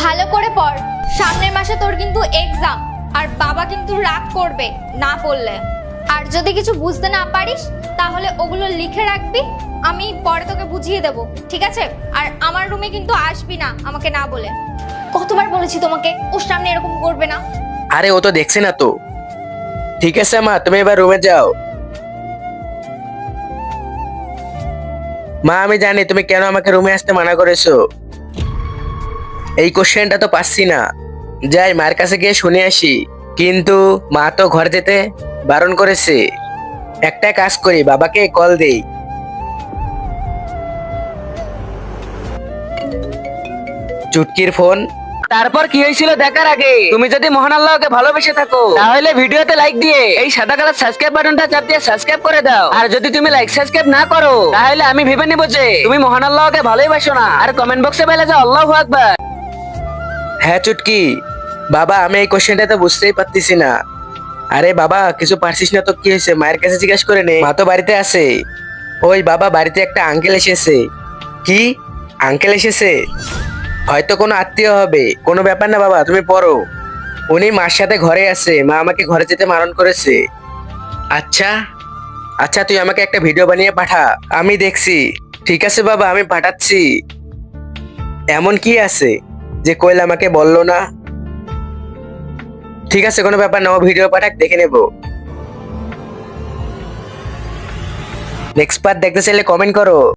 ভালো করে পড়, সামনের মাসে তোর কিন্তু এক্সাম, আর বাবা কিন্তু রাগ করবে না পড়লে। আর যদি কিছু বুঝতে না পারিস তাহলে ওগুলো লিখে রাখবি, আমি পরে তোকে বুঝিয়ে দেব, ঠিক আছে? আর আমার রুমে কিন্তু আসবি না আমাকে না বলে। কতবার বলেছি তোমাকে ওর সামনে এরকম করবে না। আরে ও তো দেখছে না তো। ঠিক আছে মা, তুমি এবার রুমে যাও। মা আমি জানি তুমি কেন আমাকে রুমে আসতে মানা করেছো। এই কোশ্চেনটা তো পাচ্ছি না, যাই মায়ের কাছে গিয়ে শুনে আসি। কিন্তু মা তো ঘর যেতে বারণ করেছে। একটা কাজ করি, বাবাকে কল দেই। চুটকির ফোন। তারপর কি হয়েছিল দেখার আগে তুমি যদি মহান আল্লাহকে ভালোবেসে থাকো তাহলে ভিডিওতে লাইক দিয়ে এই সাদা কালার সাবস্ক্রাইব বাটনটা চাপ দিয়ে সাবস্ক্রাইব করে দাও। আর যদি তুমি লাইক সাবস্ক্রাইব না করো তাহলে আমি ভেবে নিব যে তুমি মহান আল্লাহকে ভালোবাসো না। আর কমেন্ট বক্সে বলে যাও আল্লাহু আকবার। হ্যাঁ চুটকি, বাবা আমি এই কোশ্চেনটা তো বুঝতেই পারতেছি না। আরে বাবা কিছু পারছিস না তো কি হয়েছে, মায়ের কাছে জিজ্ঞেস করে নে, মা তো বাড়িতে আছে। ওই বাবা বাড়িতে একটা আঙ্কেল এসেছে। কি আঙ্কেল এসেছে? হয়তো কোনো আত্মীয় হবে, কোনো ব্যাপার না বাবা তুমি পড়ো। উনি মার সাথে ঘরে আছে, মা আমাকে ঘরে যেতে বারণ করেছে। আচ্ছা আচ্ছা, তুই আমাকে একটা ভিডিও বানিয়ে পাঠা, আমি দেখছি। ঠিক আছে বাবা আমি পাঠাচ্ছি। এমন কি আছে যে কোয়েল আমাকে বললো না? ঠিক আছে কোনো ব্যাপার না, ও ভিডিও পাঠাক দেখে নেব। নেক্সট পার্ট দেখতে চাইলে কমেন্ট করো।